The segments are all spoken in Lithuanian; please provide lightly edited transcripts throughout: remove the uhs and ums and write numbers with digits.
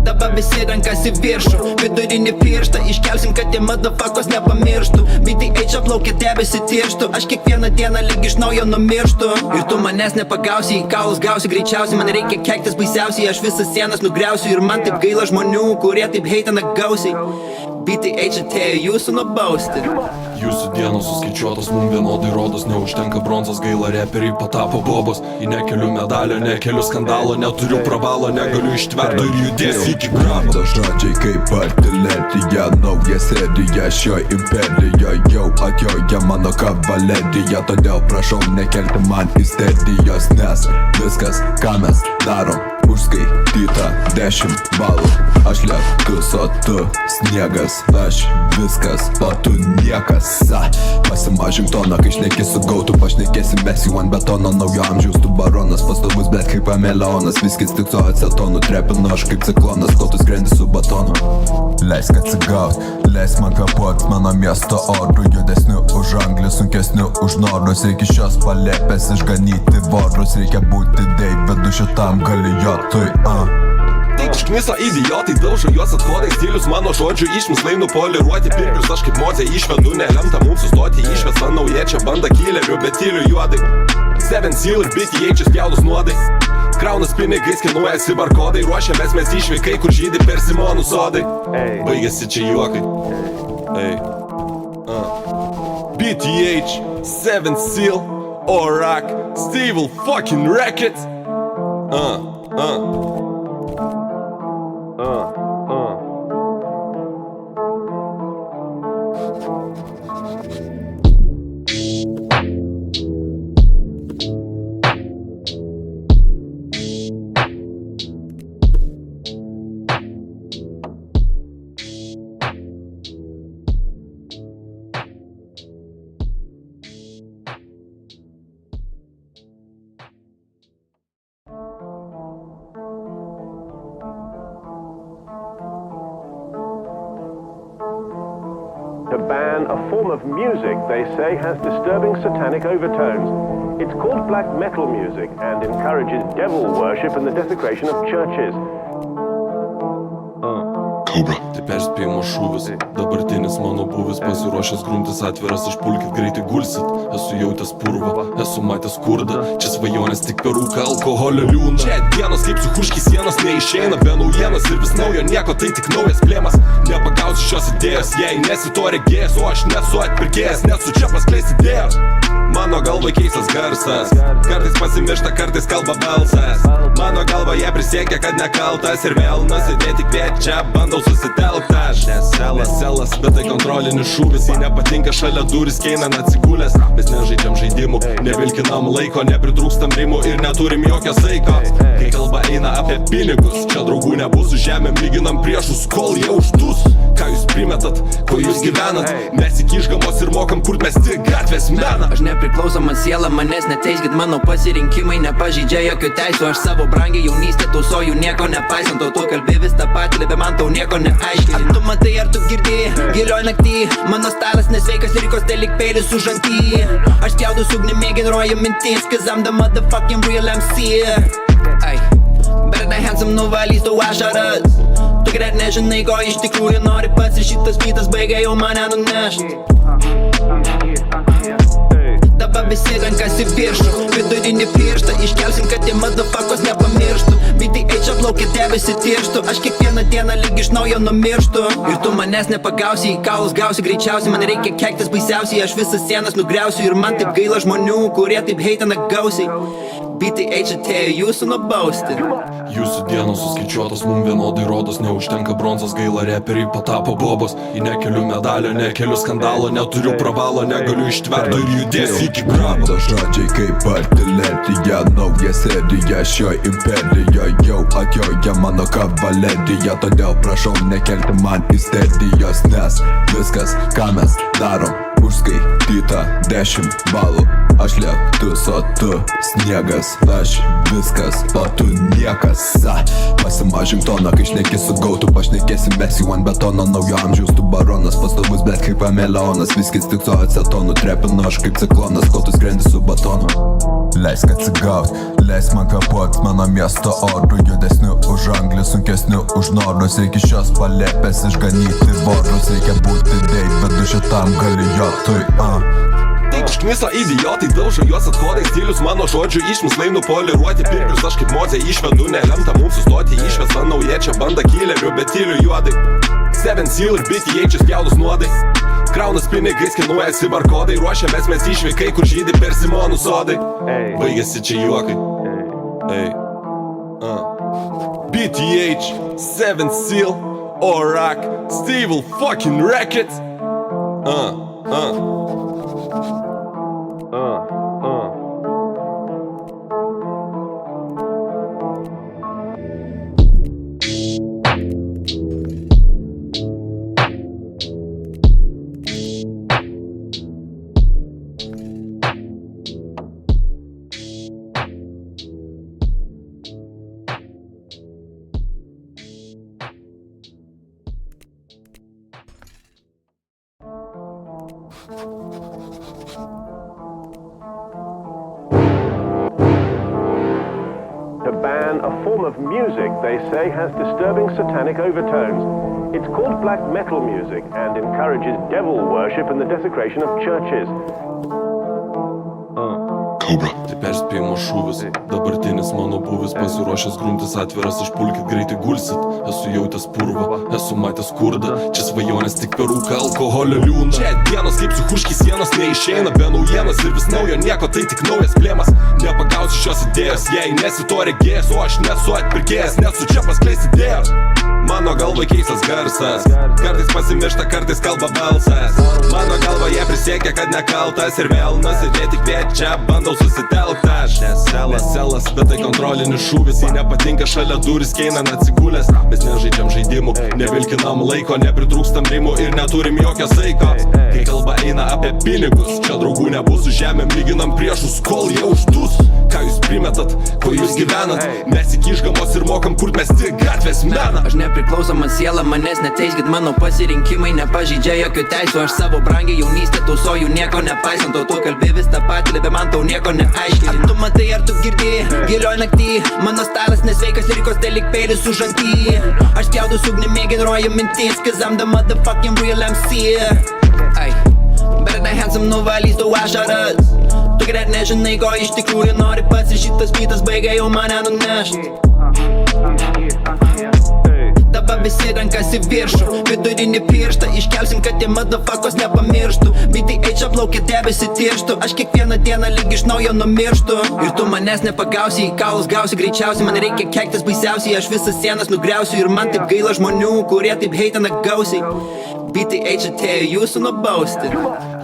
Dabar visi renkasi viršų, vidurinį pirštą iškelsim, kad tie motherfuckers nepamirštų. BTH atplaukia debesi tirštų, aš kiekvieną dieną lyg iš naujo numirštu. Ir tu manęs nepagausi, į kaulus gausi greičiausiai. Man reikia keiktis baisiausiai, aš visas sienas nugriausiu. Ir man taip gaila žmonių, kurie taip heitina gausiai. BTH atėjo jūsų nubausti. Jūsų dienos suskaičiuotos, mum vienodai rodos. Neužtenka bronzos, gaila reperiai patapo bobos. Į nekeliu medalio, nekeliu skandalo, neturiu pravalo, negaliu ištverti ir judėsiu iki grabo. Mano žodžiai kaip artilerija, nauja serija šioj imperijoje. Jau atjoja mano kavalerija, todėl prašau nekelti man isterijos. Nes viskas, ką mes darom, užskaityta 10 balų. Aš lietus, o tu sniegas. Aš viskas, o tu niekas. Pasimažink toną, kai šneki su gautu. Pašnekėsi mes jau ant betono. Naujo amžiaus tu baronas, pastovus bet kaip ameleonas. Viskis tik su acetonu, trepinu aš kaip ciklonas. Kol tu skrendi su batonu. Leisk atsigaut, leisk man kapuot mano miesto oru. Judesniu už anglį, sunkesniu už norus. Reikia šios palėpės išganyti vorus. Reikia būti Deividu šitam galijotui. Taip išknisa idiotai, daužo juos atkodai. Stilius mano žodžių išmislai nupoliruoti. Pirkius aš kaip mozė išvedu, nelemta mums sustoti. Išvesta nauja čia banda killerių, bet tyliu juodai. 7 Seal ir BTH spjaudus nuodai. Kraunas pinigais, skenuojasi barkodai. Ruošiamės mes išvykai, kur žydi persimonų sodai. Baigėsi čia juokai. BTH, 7 Seal, Orac, Steve fucking Racket. To ban a form of music they say has disturbing satanic overtones. It's called black metal music and encourages devil worship and the desecration of churches. Tai perspėjimo šūvis, dabartinis mano buvis. Pasiruošęs gruntis atviras, aš pulkit greitai gulsit. Esu jautęs purvą, esu matęs skurdą. Čia svajonės tik per rūką, alkoholio liūną. Čia dienos kaip psichuški sienos neišeina be naujienos. Ir vis naujo nieko, tai tik naujas plėmas. Nepagausiu šios idėjos, jei nesi to regėjęs. O aš nesu atpirkėjęs, nesu čia paskleis idėjos. Mano galva keistas garsas, kartais pasimiršta, kartais kalba balsas. Mano galva jie prisiekia, kad nekaltas. Ir vėl nusidėti kviečia, bandau susitelkt. Aš selas, bet tai kontrolinis šūvis. Jei nepatinka šalia duris, keinan atsigulęs. Mes nežaidžiam žaidimų, nevilkinam laiko, nepritrūkstam rimų ir neturim jokio saiko. Kai kalba eina apie pinigus, čia draugų nebus, su žemėm lyginam priešus, kol jie uždus. Ką jūs primetat, ko jūs gyvenat? Mes iki išgamos ir mokam kurt mes tik gatvės meną. Aš nepriklausoma siela, manęs neteiskit, mano pasirinkimai nepažeidžia jokių teisų. Aš savo brangiai jaunystę tausoju, nieko nepaisant. O tu kalbi vis tą patį, bet man tau nieko neaiškini. Ar tu matai, ar tu girdi, gilioj naktį. Mano stalas nesveikas, lyrikos telik peilis už antį. Aš spjaudus ugnimi, generuoju mintis, cause I'm the motherfucking real MC. Better than handsome nuvalys tau ašaras. Tu greit nežinai, ko iš tikrųjų nori pats. Ir šitas vytas baigia jau mane nunešt. Dabar visi renkasi viršų, vidurinį pirštą iškelsim, kad tie motherfuckers nepamirštų. BTH atplaukia debesi tirštų, aš kiekvieną dieną lyg iš naujo numirštu. Ir tu manęs nepagausi, į kaulus gausi greičiausiai. Man reikia keiktis baisiausiai, aš visas sienas nugriausiu. Ir man taip gaila žmonių, kurie taip heitina gausiai. BTH atėjo jūsų nubausti. Jūsų dienos suskaičiuotos, mum vienodai rodos. Neužtenka bronzos, gaila reperiai patapo bobos. Į nekeliu medalio, nekeliu skandalo, neturiu pravalo, negaliu ištverti ir judėsiu iki grabo. Mano žodžiai kaip artilerija, nauja serija šioj imperijoje. Jau atjoja mano kavalerija, todėl prašau nekelti man isterijos. Nes viskas, ką mes darom, užskaityta 10 balų. Aš lietus, o tu sniegas. Aš viskas, o tu niekas. Pasimažink toną, kai šneki su gautu. Pašnekėsi mes jau ant betono. Naujo amžiaus tu baronas, pastovus bet kaip ameleonas. Viskis tik su acetonu, trepinu aš kaip ciklonas. Kol tu skrendi su batonu. Leisk atsigaut, leisk man kapuot mano miesto orų. Judesniu už anglį, sunkesniu už norus. Reikia šios palėpės išganyti vorus. Reikia būti Deividu šitam galijotui. Taip užknisa idiotai, daužo juos athodai. Stilius mano žodžių išmislai nupoliruoti. Pirklius aš kaip mozė išvedu, nelemta mums sustoti. Išvesta nauja čia banda killerių, bet tyliu juodai. Seven Seal ir BTH spjaudus nuodai. Kraunas pinigais, kinuojasi barkodai. Ruošiamės mes išvykai, kur žydi persimonų sodai. Baigėsi čia juokai. BTH, Seven Seal, Orac, Steve fucking Rackets. To ban a form of music they say has disturbing satanic overtones. It's called black metal music and encourages devil worship and the desecration of churches. Tai perspėjimo šūvis, dabartinis mano buvis. Pasiruošęs gruntis atviras, išpulkit greitai gulsit. Esu jautęs purvą, esu matęs skurdą. Čia svajonės tik per rūką, alkoholio liūną. Čia dienos kaip suhuški sienos neišeina be naujienos. Ir vis naujo nieko, tai tik naujas plėmas. Nepagausiu šios idėjos, jei nesi to regėjęs. O aš nesu atpirkėjas, nesu čia paskleis idėjos. Mano galva keistas garsas, kartais pasimiršta, kartais kalba balsas. Mano galva jie prisiekia, kad nekaltas. Ir vėl nusidėti kviečia, bandau susitelkt aš. Selas, bet tai kontrolinis šūvis. Jei nepatinka šalia duris, keinan atsigulęs. Mes nežaidžiam žaidimų, nevilkinam laiko, nepritrūkstam rimų ir neturim jokio saiko. Kai kalba eina apie pinigus, čia draugų nebus, su žemėm lyginam priešus, kol jie uždus. Ką jūs primetat, ko jūs gyvenat? Mes įkišgamos ir mokam kurt mes tik gatvės meną. Aš nepriklausoma siela, manęs neteiskit, mano pasirinkimai nepažeidžia jokių teisų. Aš savo brangiai jaunystę tausoju, nieko nepaisant. O tu kalbi vis tą patį, bet man tau nieko neaiškiai. Ar tu matai, ar tu girdi, gilioj naktį. Mano stalas nesveikas, lyrikos telik peilis už antį. Aš spjaudus ugnimi, generuoju mintis, cause I'm the motherfucking real MC. Ay, better than handsome nuvalys tau ašaras. Tu greit nežinai, ko iš tikrųjų nori pats. Ir šitas beatas baigia jau mane nunešt. Dabar visi rankas į viršų, vidurinį pirštą iškelsim, kad tie motherfuckers nepamirštų. BTH aplaukia debesi tirštų, aš kiekvieną dieną lyg iš naujo numirštu. Ir tu manęs nepagausi, į kaulus gausi greičiausiai. Man reikia keiktis baisiausiai, aš visas sienas nugriausiu. Ir man taip gaila žmonių, kurie taip heitina gausiai. BTH atėjo jūsų nubausti.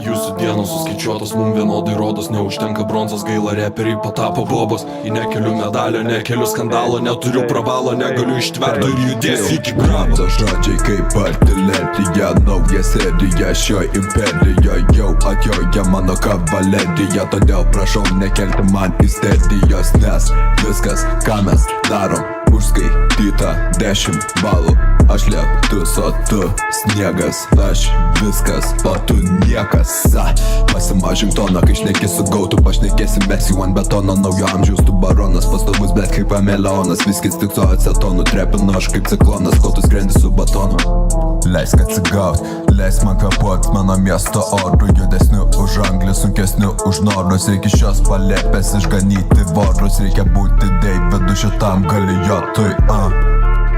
Jūsų dienos suskaičiuotos, mum vienodai rodos. Neužtenka bronzos, gaila reperiai patapo bobos. Į nekeliu medalio, nekeliu skandalo. Neturiu pravalo, negaliu ištverto ir judėsiu iki grabo. To žodžiai kaip artilerija, nauja serija šioj imperijoje. Jau atjoja mano kavalerija, todėl prašau nekelti man isterijos. Nes viskas, ką mes darom, užskaityta 10 balų. Aš lietus, o tu sniegas. Aš viskas, o tu niekas. Pasimažink toną, kai šneki su gautu. Pašnekėsi mes jau ant betono. Naujo amžiaus tu baronas, pastovus bet kaip ameleonas. Viskis tik su acetonu, trepinu aš kaip ciklonas. Kol tu skrendi su batonu. Leisk atsigaut, leisk man kapuot mano miesto orų. Judesniu už anglį, sunkesniu už norus. Reikia šios palėpės išganyti vorus. Reikia būti Deividu šitam galijotui.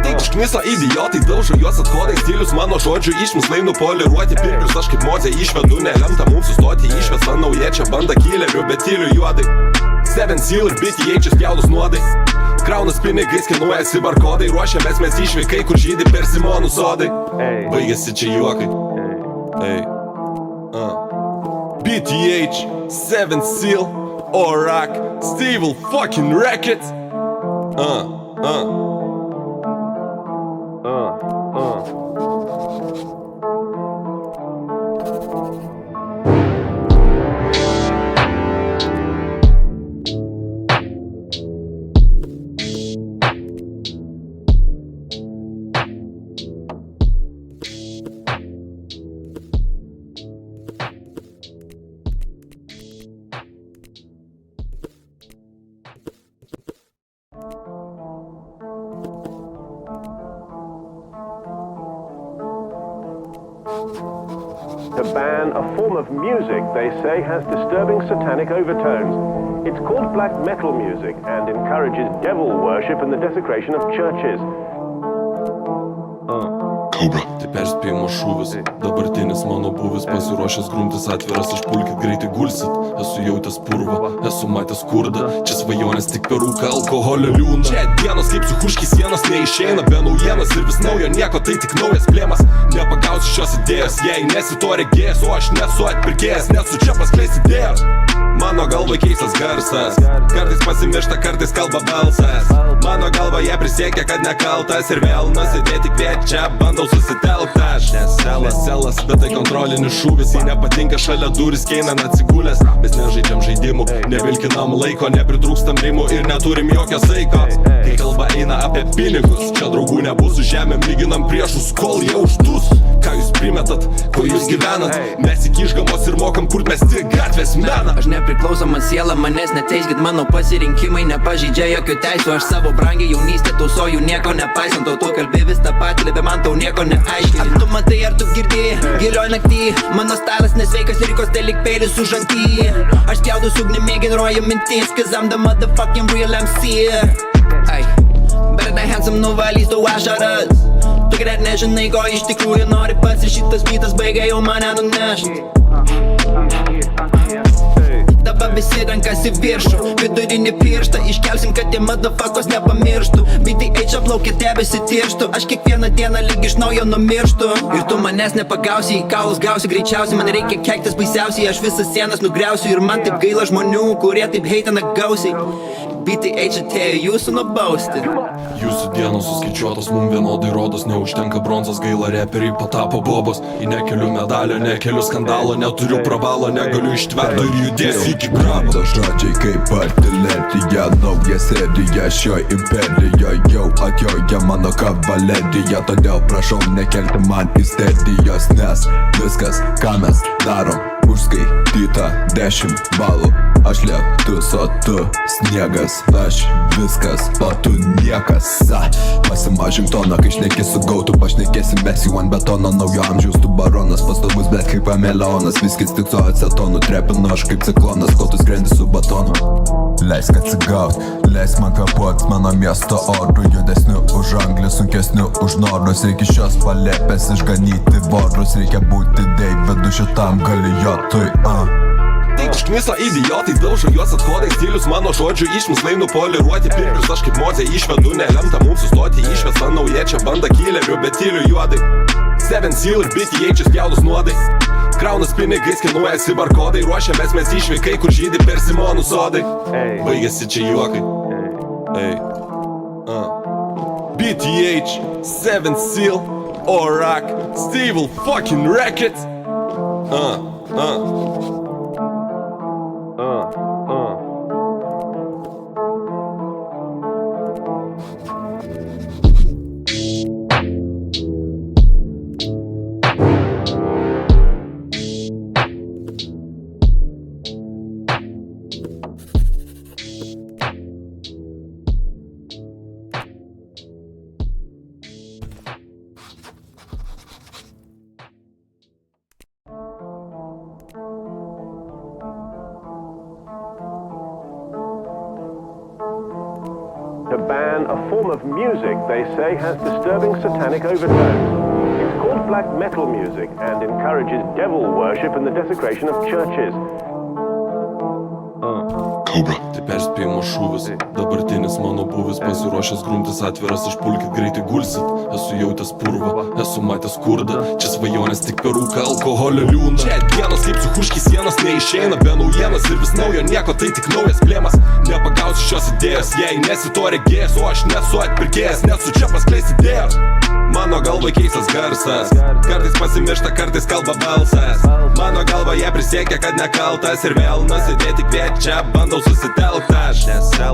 Taip užknisa idiotai, daužo juos athodai. Stilius mano žodžių išmislai nupoliruoti. Pirklius aš kaip mozė išvedu, nelemta mums sustoti. Išvesta nauja čia banda killerių, bet tyliu juodai. Seven Seal ir BTH spjaudus nuodai. Kraunas pinigais, kinuojasi barkodai. Ruošiamės mes išvykai, kur žydi persimonų sodai. Baigėsi čia juokai. BTH, Seven Seal, Orac, Steve fucking Rackets. To ban a form of music they say has disturbing satanic overtones. It's called black metal music and encourages devil worship and the desecration of churches. Tai perspėjimo šūvis, dabartinis mano buvis pasiruošęs grumtis atviras, aš pulkit greitai gulsit. Esu jautęs purvą, esu matęs skurdą, čia svajonės tik per rūką, alkoholio liūną. Čia dienos kaip psichuški sienos neišeina be naujienas ir vis naujo nieko, tai tik naujas plėmas. Nepagausiu šios idėjos, jei nesi to regėjęs, o aš nesu atpirkėjęs, nesu čia paskleis idėjos. Mano galva keistas garsas, kartais pasimiršta, kartais kalba balsas. Mano galva jie prisiekia, kad nekaltas ir vėl nusidėti kviečia, bandau susitelkt aš. Neselas, bet tai kontrolinis šūvis, jei nepatinka šalia duris, keinan atsigulęs. Mes nežaidžiam žaidimų, nevilkinam laiko, nepritrūkstam rimų ir neturim jokio saiko. Kai kalba eina apie pinigus, čia draugų nebus, su žemėm lyginam priešus, kol jie uždus. Ką jūs primetat, ko jūs gyvenat, mes įkišgamos ir mokam kurt mes tik gatvės meną. Aš nepriklausoma siela, manęs neteiskit, mano pasirinkimai nepažeidžia jokių teisų. Aš savo brangiai jaunystę tausoju, nieko nepaisant, o tu kalbi vis tą patį, bet man tau nieko neaiškini. Ar tu matai, ar tu girdi, gilioj naktį, mano stalas nesveikas, lyrikos tai lyg peilis už antį. Aš spjaudus ugnimi, generuoju mintis, cause I'm the motherfucking real MC. Ay, better than handsome nuvalys tau ašaras. Tu greit nežinai, ko iš tikrųjų nori pats, ir šitas beatas baigia jau mane nunešt. Dabar visi rankas į viršų, vidurinį pirštą iškelsim, kad tie motherfuckers nepamirštų. BTH aplaukė debesi tirštų, aš kiekvieną dieną lyg iš naujo numirštu. Ir tu manęs nepagausi, į kaulus gausi greičiausiai, man reikia keiktis baisiausiai. Aš visas sienas nugriausiu ir man taip gaila žmonių, kurie taip heitina gausiai. BTH atėjo jūsų nubausti. Jūsų dienos suskaičiuotos, mum vienodai rodos, neužtenka bronzos, gaila reperiai patapo bobos. Į nekeliu medalio, nekeliu skandalo, neturiu pravalo, negaliu ištverti ir judėsiu iki grabo. To žodžiai kaip artilerija, nauja serija šioj imperijoje, jau atjoja mano kavalerija. Todėl prašau nekelti man isterijos, nes viskas, ką mes darom, užskaityta 10 balų. Aš lietus, o tu sniegas, aš viskas, o tu niekas. Pasimažink toną, kai šneki su gautu, pašnekėsi mes jau ant betono. Naujo amžiaus tu baronas, pastovus bet kaip kameleonas. Viskis tik su acetonu, trepinu aš kaip ciklonas, kol tu skrendi su batonu. Leisk atsigaut, leisk man kapuot mano miesto orų, judesniu už anglį, sunkesniu už norus. Reikia šios palėpės išganyti vorus, reikia būti Deividu šitam galijotui. Tai užknisa idiotai, daužo juos atkodai, stilius mano žodžių išmislai nupoliruoti. Pirkius aš kaip mozė išvedu, nelemta mums sustoti, išvesta nauja čia banda killerių, bet tyliu juodai. Seven Seal ir BTH spjaudus nuodai, kraunas pinigais, skenuojasi barkodai, ruošiamės mes išvykai, kur žydi persimonų sodai. Baigėsi čia juokai. BTH, Seven Seal, Orac, Stable fucking Records. To ban a form of music they say has disturbing satanic overtones. It's called black metal music and encourages devil worship and the desecration of churches. Tai perspėjimo šūvis, dabartinis mano buvis pasiruošęs grumtis atviras, aš pulkit greitai gulsit. Esu jautęs purvą, esu matęs skurdą, čia svajonės tik per rūką, alkoholio liūną. Čia dienos kaip psichuški sienos neišeina be naujienas ir vis naujo nieko, tai tik naujas plėmas. Nepagausiu šios idėjos, jei nesi to regėjęs, o aš nesu atpirkėjęs, nesu čia paskleis idėjos. Mano galva keistas garsas, kartais pasimiršta, kartais kalba balsas. Mano galva jie prisiekia, kad nekaltas ir vėl nusidėti kviečia, bandau susitelkt aš.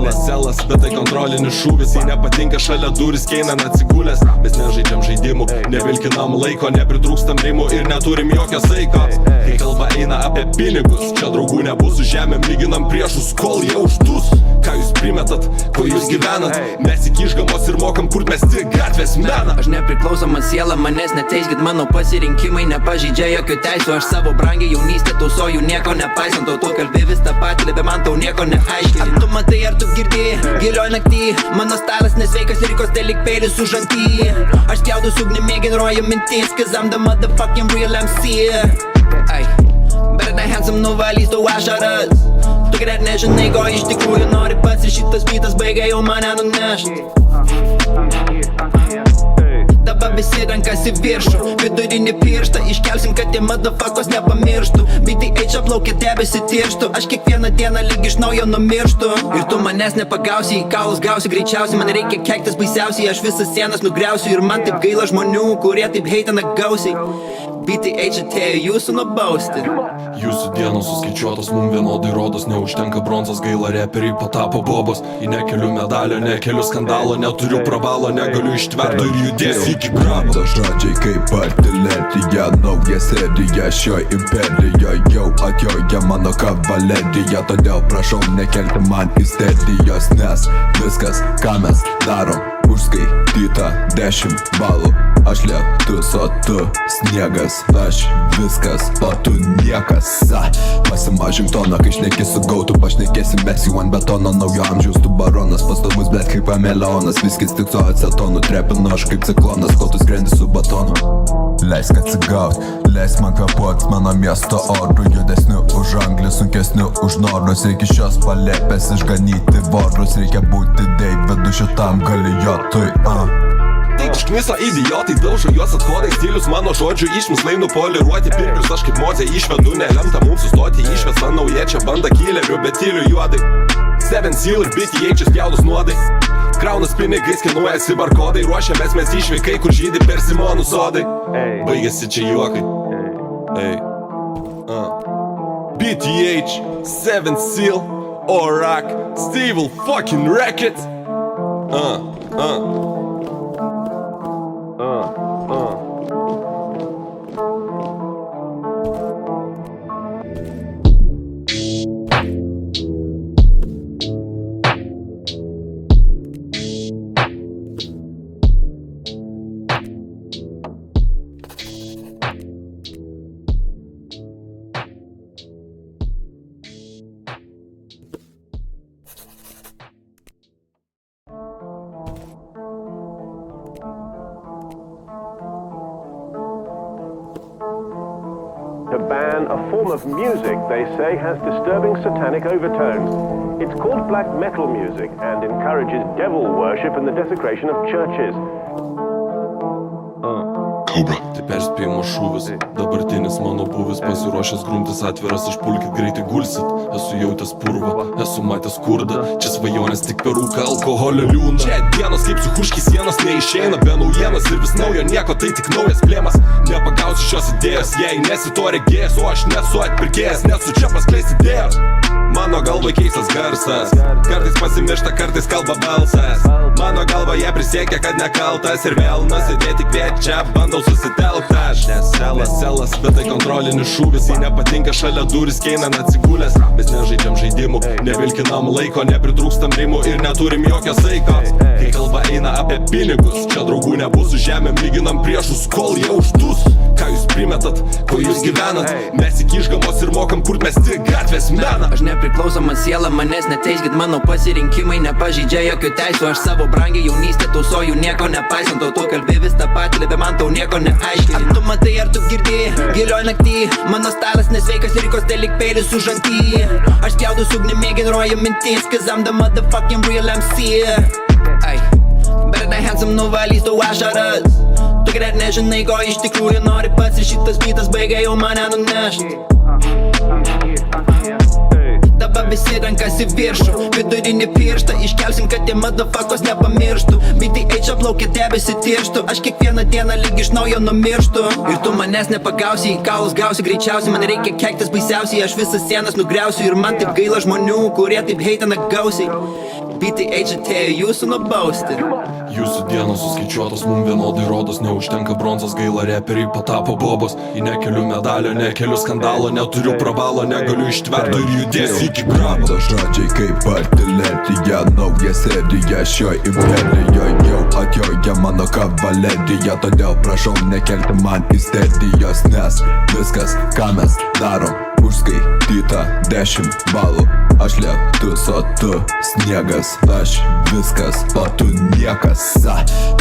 Neselas, bet tai kontrolinis šūvis, jei nepatinka šalia duris, keinan atsigulęs. Mes nežaidžiam žaidimų, nevilkinam laiko, nepritrūkstam rimų ir neturim jokio saiko. Kai kalba eina apie pinigus, čia draugų nebus, su žemėm lyginam priešus, kol jie uždus. Ką jūs primetat, ko jūs gyvenat, mes įkišgamos ir mokam kurt mes tik gatvės meną. Aš nepriklausoma siela, manęs neteiskit, mano pasirinkimai nepažeidžia jokių teisų. Aš savo brangiai jaunystę tausoju, nieko nepaisant, o tu kalbi vis tą patį, bet man tau nieko neaiškini. Ar tu matai, ar tu girdi, gilioj naktį, mano stalas nesveikas, lyrikos telik peilis už antį. Aš spjaudus ugnimi, generuoju mintis, cause I'm the motherfucking real MC. Ay, better than handsome nuvalys tau ašaras. Tu greit nežinai, ko iš tikrųjų nori pats, ir šitas beatas baigia jau mane nunešt. Dabar visi rankas į viršų, vidurinį pirštą iškelsim, kad tie motherfuckers nepamirštų. BTH aplaukia debesi tirštų, aš kiekvieną dieną lyg iš naujo numirštu. Ir tu manęs nepagausi, į kaulus gausi greičiausiai, man reikia keiktis baisiausiai, aš visas sienas nugriausiu. Ir man taip gaila žmonių, kurie taip heitina gausiai. BTH atėjo jūsų nubausti. Jūsų dienos suskaičiuotos, mum vienodai rodos, neužtenka bronzos, gaila reperiai patapo bobos. Į nekeliu medalio, nekeliu skandalo, neturiu pravalo, negaliu ištverti ir judėsiu iki grabo. Mano žodžiai kaip artilerija, nauja serija šioj imperijoje jau atjoja mano kavalerija. Todėl prašau nekelti man isterijos, nes viskas, ką mes darom, užskaityta 10 balų. Aš lietus, o tu sniegas, aš viskas, o tu niekas. Pasimažink toną, kai šneki su gautu, pašnekėsi mes jau ant betono. Naujo amžiaus tu baronas, pastovus blėt kaip ameleonas. Viskis tik su acetonu, trepinu aš kaip ciklonas, kol tu skrendi su batonu. Leisk atsigaut, leisk man kapuot mano miesto orų. Judesniu už anglį, sunkesniu už norus. Reikia šios palėpės išganyti vorus. Reikia būti Deividu šitam galijotui. Išknisa idiotai, daužo juos athodai, stilius mano žodžių išmislai nupoliruoti. Pirklius aš kaip mozė išvedu, nelemta mums sustoti. Išvesta nauja čia banda killerių, bet tyliu juodai. Seven Seal ir BTH spjaudus nuodai. Kraunas pinigais, skenuojasi barkodai. Ruošiamės mes išvykai, kur žydi persimonų sodai. Baigėsi čia juokai. BTH, Seven Seal, Orac, Steve fucking Racket. To ban a form of music they say has disturbing satanic overtones. It's called black metal music and encourages devil worship and the desecration of churches. Tai perspėjimo šūvis, dabartinis mano buvis, pasiruošęs grumtis atviras, išpulkit greitai gulsit. Esu jautęs purvą, esu matęs skurdą, čia svajonės tik per rūką, alkoholio liūną. Čia dienos kaip psichuški sienos neišeina be naujienos ir vis naujo nieko, tai tik naujas plėmas. Nepagausiu šios idėjos, jei nesi to regėjęs, o aš nesu atpirkėjas, nesu čia paskleis idėjos. Mano galva keistas garsas, kartais pasimiršta, kartais kalba balsas. Mano galva jie prisiekia, kad nekaltas ir vėl nusidėti kviečia, bandau susitelkt aš. Neselas, bet tai kontrolinis šūvis, jei nepatinka šalia duris, keinan atsigulęs. Mes nežaidžiam žaidimų, nevilkinam laiko, nepritrūkstam rimų ir neturim jokio saiko. Kai kalba eina apie pinigus, čia draugų nebus, su žemėm lyginam priešus, kol jie uždus. Ką jūs primetat, ko jūs gyvenat, mes iki išgamos ir mokam kurt mes tik gatvės meną. Aš nepriklausoma siela, manęs neteiskit, mano pasirinkimai nepažeidžia jokių teisų. Aš savo brangiai jaunystę tausoju, nieko nepaisant, o tu kalbi vis tą patį, bet man tau nieko neaiškini. Ar tu matai, ar tu girdi, gilioj naktį, mano stalas nesveikas, lyrikos telik peilis už antį. Aš spjaudus ugnimi, generuoju mintis, cause I'm the motherfucking real MC. Ay, better than handsome nuvalys tau ašaras. Tu greit nežinai, ko iš tikrųjų nori pats, ir šitas beatas baigia jau mane nunešt. Dabar visi rankas į viršų, vidurinį pirštą iškelsim, kad tie motherfuckers nepamirštų. BTH aplaukia debesi tirštų, aš kiekvieną dieną lyg iš naujo numirštu. Ir tu manęs nepagausi, į kaulus gausi greičiausiai, man reikia keiktis baisiausiai, aš visas sienas nugriausiu. Ir man taip gaila žmonių, kurie taip heitina gausiai. BTH atėjo jūsų nubausti. Jūsų dienos suskaičiuotos, mum vienodai rodos, neužtenka bronzos, gaila reperiai patapo bobos. Į nekeliu medalio, nekeliu skandalo, neturiu pravalo, negaliu ištverti ir judėsiu iki grabo. Mano žodžiai kaip artilerija, nauja serija šioj imperijoje jau kavalerija. Todėl prašau nekelti man isterijos, nes viskas, ką mes darom, užskaityta 10 balų. Aš lietus, o tu sniegas. Aš viskas, o tu niekas.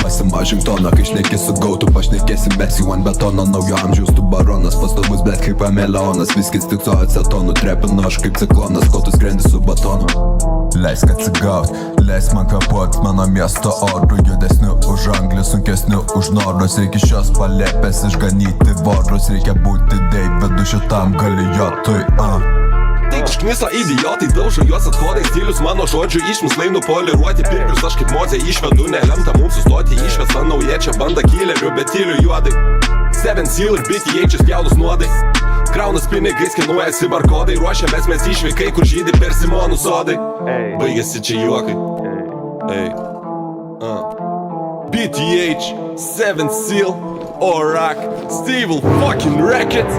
Pasimažink toną, kai šneki su gautu. Pašnekėsim mes jau ant betono. Naujo amžiaus tu baronas, pastovus bet kaip kameleonas. Viskis tik su acetonu, trepinu aš kaip ciklonas, kol tu skrendi su batonu. Leisk atsigaut, leisk man kapuot mano miesto orų. Judesniu už anglį, sunkesniu už norus. Reikia šios palėpės išganyti vorus. Reikia būti Deividu šitam galijotui. Tik išknisa idiotai, daužo juos athodai. Stilius mano žodžių išmislai nupoliruoti. Pirkius aš kaip mozė išvedu, nelemta mums sustoti. Išvesta nauja čia banda killerių, bet tyliu juodai. 7 Seal ir BTH spjaudus nuodai. Kraunas pinigais, skenuojasi barkodai. Ruošiamės mes išvykai, kur žydi persimonų sodai. Baigėsi čia juokai. BTH, 7 Seal, Orac, Steve fucking Racket.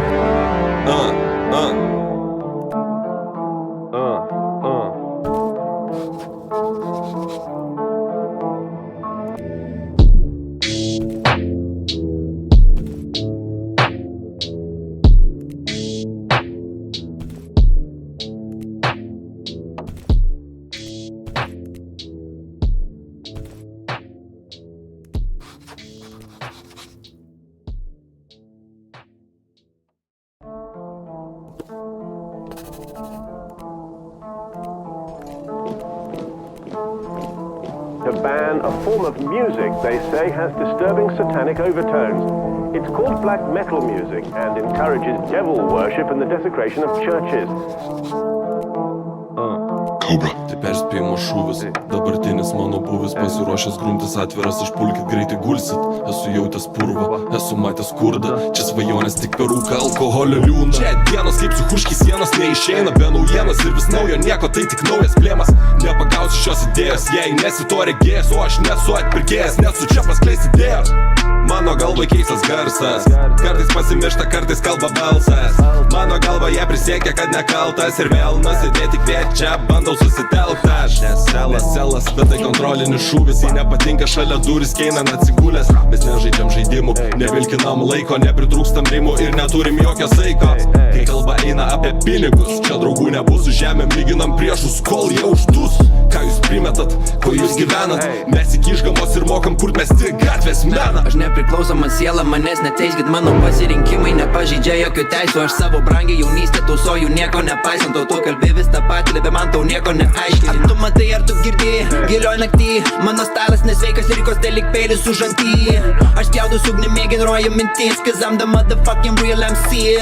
To ban a form of music they say has disturbing satanic overtones. It's called black metal music and encourages devil worship and the desecration of churches. Tai perspėjimo šūvis, dabartinis mano buvis. Pasiruošęs grumtis atviras, aš pulkit greitai gulsit. Esu jautęs purvą, esu matęs skurdą. Čia svajonės tik per rūką, alkoholio liūną. Čia dienos kaip psichuški sienos neišeina be naujienos. Ir vis naujo nieko, tai tik naujas plėmas. Nepagausiu šios idėjos, jei nesi to regėjęs. O aš nesu atpirkėjęs, nesu čia paskleis idėjos. Mano galva keistas garsas, kartais pasimiršta, kartais kalba balsas. Mano galva jie prisiekia, kad nekaltas. Ir vėl nusidėti kviečia, bandau susitelkt aš. Selas, bet tai kontrolinis šūvis. Jei nepatinka šalia duris, keinan atsigulęs. Mes nežaidžiam žaidimų, nevilkinam laiko, nepritrūkstam rimų ir neturim jokio saiko. Kai kalba eina apie pinigus, čia draugų nebus. Su žemėm lyginam priešus, kol jie uždus. Ką jūs primetat, ko jūs gyvenat? Mes iki išgamos ir mokam kurt mes tik gatvės meną. Aš nepriklausoma siela, manęs neteiskit, mano pasirinkimai nepažeidžia jokių teisų. Aš savo brangiai jaunystę tausoju, nieko nepaisant. O tu kalbi vis tą patį, bet man tau nieko neaiškini. Ar tu matai, ar tu girdi, gilioj naktį. Mano stalas nesveikas, rikos telik peilis už antį. Aš spjaudus ugnį, generuoju mintis, cause I'm the motherfucking real MC.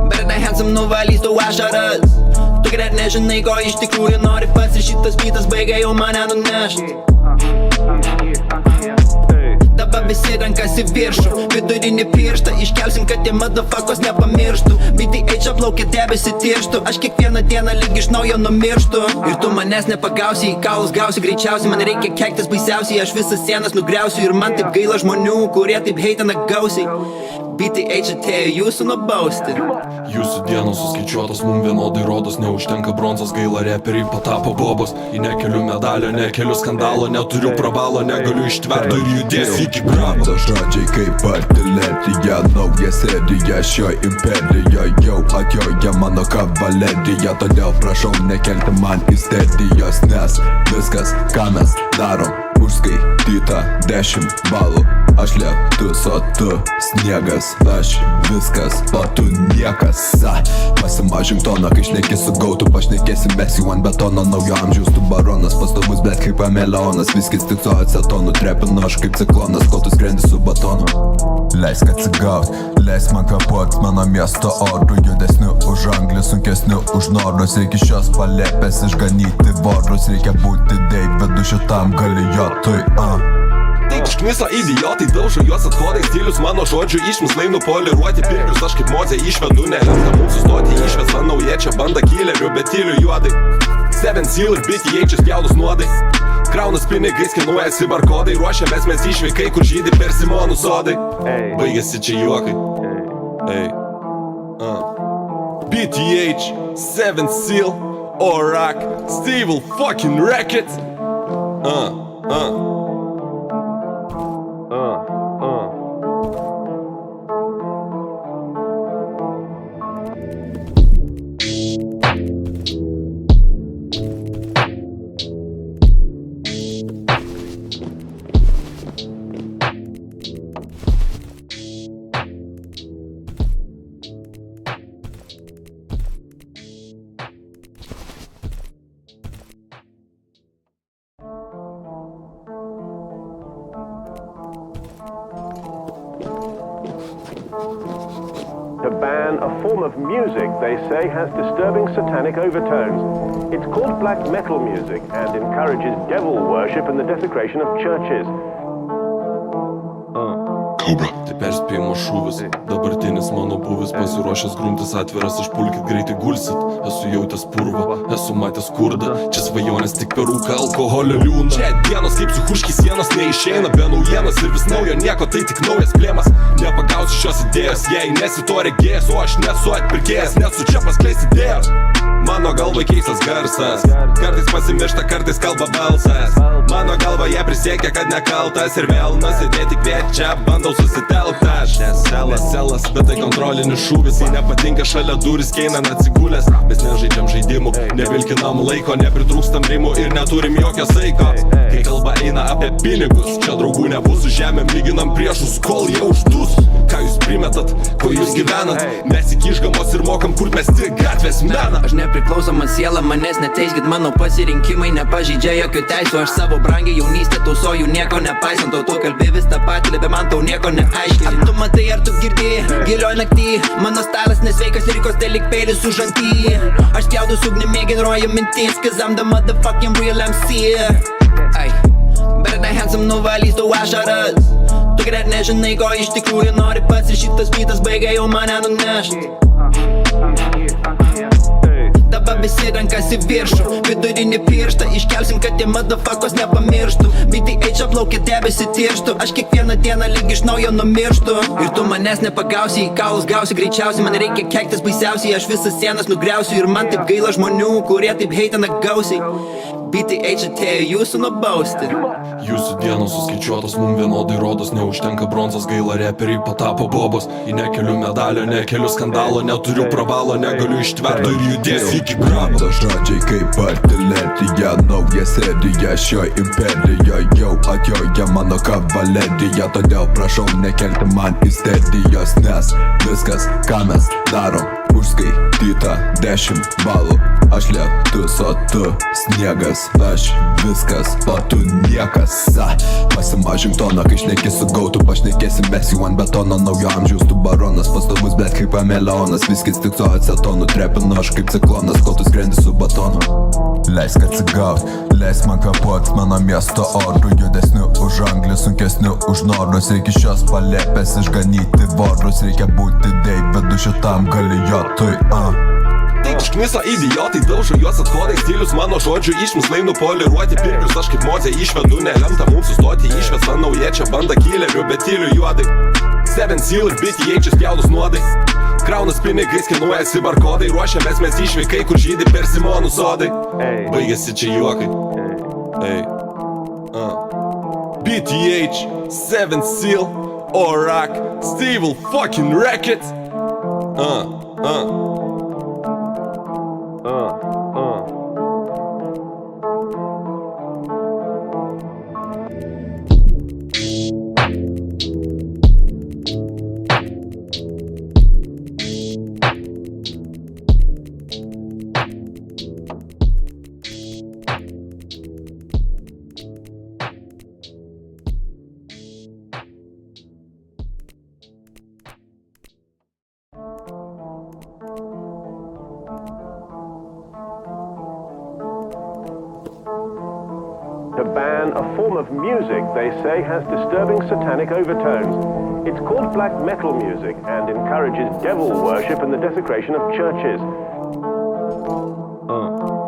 Better than handsome nuvalys tau ašaras. Tu greit nežinai, ko iš tikrųjų nori pats. Ir šitas beatas baigia jau mane nunešt. Dabar visi rankas į viršų, vidurinį pirštą iškelsim, kad tie motherfuckers nepamirštų. BTH aplaukia debesi tirštų, aš kiekvieną dieną lyg iš naujo numirštu. Ir tu manęs nepagausi, į kaulus gausi greičiausiai. Man reikia keiktis baisiausiai, aš visas sienas nugriausiu. Ir man taip gaila žmonių, kurie taip heitina gausiai. BTH atėjo jūsų nubausti. Jūsų dienos suskaičiuotos, mum vienodai rodos. Neužtenka bronzos, gaila reperiai patapo bobos. Į nekeliu medalio, nekeliu skandalo. Neturiu pravalo, negaliu ištverto ir judėsiu iki grabo. Mano žodžiai kaip artilerija, nauja serija šioj imperijoje. Jau atjoja mano kavalerija, todėl prašau nekelti man isterijos, nes viskas, ką mes darom, užskaityta 10 balų. Aš lietus, o tu sniegas. Aš viskas, o tu niekas. Pasimažink toną, kai šneki su gautu. Pašnekėsim mes jau ant betono. Naujo amžiaus tu baronas, pastovus bet kaip kameleonas. Viskis tik su acetonu, trepinu aš kaip ciklonas, kol tu skrendi su batonu. Leisk atsigaut, leisk man kapuot mano miesto orų. Judesniu už anglį, sunkesniu už norus. Reikia šios palėpės išganyti vorus. Reikia būti Deividu šitam galijotui. Tik išknisa idiotai, daužo juos athodai. Stilius mano žodžių išmislai nupoliruoti. Pirkius aš kaip mozė išvedu, nelemta mums sustoti. Išvesta nauja čia banda killerių, bet tyliu juodai. 7 Seal ir BTH spjaudus nuodai. Kraunas pinigais, skenuojasi barkodai. Ruošiamės mes išvykai, kur žydi persimonų sodai. Baigėsi čia juokai. BTH, 7 Seal, Orac, Steve fucking Racket. ban a form of music they say has disturbing satanic overtones. It's called black metal music and encourages devil worship and the desecration of churches. Tai perspėjimo šūvis, dabartinis mano buvis pasiruošęs grumtis atviras, išpulkit greitai gulsit. Esu jautęs purvą, esu matęs skurdą, čia svajonės tik per rūką, alkoholio liūną. Čia dienos kaip suhuški sienos neišeina be naujienos ir vis naujo nieko, tai tik naujas plėmas. Nepagausiu šios idėjos, jei nesi to regėjęs, o aš nesu atpirkėjas, nesu čia paskleis idėjos. Mano galva keistas garsas, kartais pasimiršta, kartais kalba balsas. Mano galva jie prisiekia, kad nekaltas ir vėl nusidėti kviečia, bandau susitelkt aš. Selas, bet tai kontrolinis šūvis, jei nepatinka šalia duris, keinan atsigulęs. Mes nežaidžiam žaidimų, nevilkinam laiko, nepritrūkstam rimų ir neturim jokio saiko. Kai kalba eina apie pinigus, čia draugų nebus, su žemėm lyginam priešus, kol jie uždus. Ką jūs primetat, ko jūs gyvenat, mes įkišgamos ir mokam kurt mes tik gatvės meną. Aš nepriklausoma siela, manęs neteiskit, mano pasirinkimai nepažeidžia jokių teisų. Aš savo brangiai jaunystę tausoju, nieko nepaisant, o tu kalbi vis tą patį, bet man tau nieko neaiškini. Ar tu matai, ar tu girdi, gilioj naktį, mano stalas nesveikas, lyrikos telik peilis už antį. Aš spjaudus ugnimi, generuoju mintis, cause I'm the motherfucking real MC. Ay, better than handsome nuvalys tau ašaras. Tu greit nežinai, ko iš tikrųjų nori pats, ir šitas beatas baigia jau mane nunešt. Dabar visi rankas į viršų, vidurinį pirštą iškelsim, kad tie motherfuckers nepamirštų. BTH aplaukia debesi tirštų, aš kiekvieną dieną lyg iš naujo numirštu. Ir tu manęs nepagausi, į kaulus gausi greičiausiai, man reikia keiktis baisiausiai, aš visas sienas nugriausiu ir man taip gaila žmonių, kurie taip heitina gausiai. BTH atėjo jūsų nubausti. Jūsų dienos suskaičiuotos, mum vienodai rodos, neužtenka bronzos, gaila reperiai patapo bobos. Į nekeliu medalio, nekeliu skandalo, neturiu pravalo, negaliu ištverti ir judėsiu iki grabo. Mano žodžiai kaip artilerija, nauja serija šioj imperijoje, jau atjoja mano kavalerija. Todėl prašau nekelti man isterijos, nes viskas, ką mes darom, užskaityta 10 balų. Aš lietus, o tu sniegas, aš viskas, o tu niekas. Pasimažink toną, kai šneki su gautu, pašnekėsi mes jau ant betono. Naujo amžiaus tu baronas, pastovus bet kaip ameleonas. Viskis tik su acetonu, trepinu aš kaip ciklonas, kol tu skrendi su batonu. Leisk atsigaut, leisk man kapuot mano miesto orų, judesniu už anglį, sunkesniu už norus. Reikia šios palėpės išganyti vorus, reikia būti Deividu šitam galijotui. Taip iškniso idiotai, daužo juos atkodai, stilius mano žodžių išmislai nupoliruoti pirklius. Aš kaip Mozė išvedu, nelemta mums sustoti, išvesta nauja čia banda killerių, bet tyliu juodai. Seven Seal ir BTH spjaudus nuodai, kraunas pinigais, kinuojasi barkodai, ruošiamės mes išvykai, kur žydi persimonų sodai. Baigėsi čia juokai. BTH, Seven Seal, Orac, Steve fucking Racket. To ban a form of music they say has disturbing satanic overtones. It's called black metal music and encourages devil worship and the desecration of churches.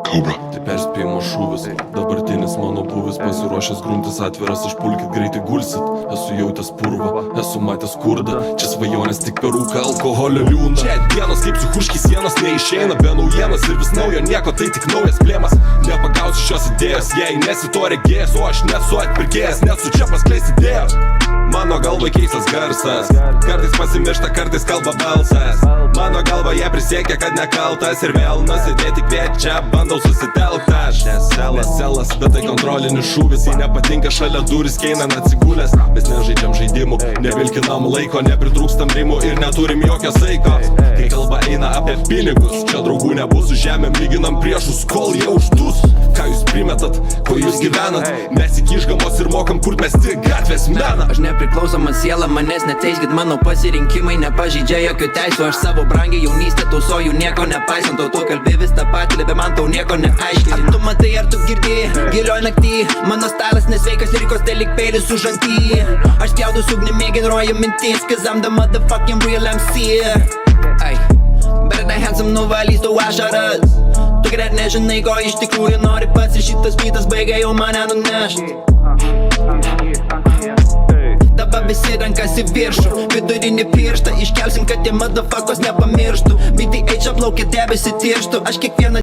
Tai perspėjimo šūvis, dabartinis mano buvis pasiruošęs grumtis atviras, išpulkit greitai gulsit. Esu jautęs purvą, esu matęs skurdą, čia svajonės tik per rūką, alkoholio liūną. Čia dienos kaip suhuški sienos neišeina be naujienos ir vis naujo nieko, tai tik naujas plėmas. Nepagausiu šios idėjos, jei nesi to regėjęs, o aš nesu atpirkėjas, nesu čia paskleis idėjos. Mano galva keistas garsas, kartais pasimiršta, kartais kalba balsas. Mano galva jie prisiekia, kad nekaltas ir vėl nusidėti kviečia, bandau susitelkt aš. Selas, bet tai kontrolinis šūvis, jei nepatinka šalia duris, keinan atsigulęs. Mes nežaidžiam žaidimų, nevilkinam laiko, nepritrūkstam rimų ir neturim jokio saiko. Kai kalba eina apie pinigus, čia draugų nebus, su žemėm lyginam priešus, kol jie uždus. Ką jūs primetat, ko jūs gyvenat, mes įkišgamos ir mokam kurt turbūt mes tik gatvės meną. Aš nepriklausoma siela, manęs neteiskit, mano pasirinkimai nepažeidžia jokių teisų. Aš savo brangiai jaunystę tausoju, nieko nepaisant, o tu kalbi vis tą patį, bet man tau nieko neaiškini. Ar tu matai, ar tu girdi, gilioj naktį, mano stalas nesveikas, lyrikos tai lyg peilis už antį. Aš spjaudus ugnimi, generuoju mintis, cause I'm the motherfucking real MC. Ay, better than handsome nuvalys tau ašaras. Tu greit nežinai, ko iš tikrųjų nori pats, ir šitas beatas baigia jau mane nunešt. Dabar visi rankas į viršų, vidurinį pirštą iškelsim, kad tie motherfuckers nepamirštų. BTH aplaukia debesi tirštų, aš kiekvieną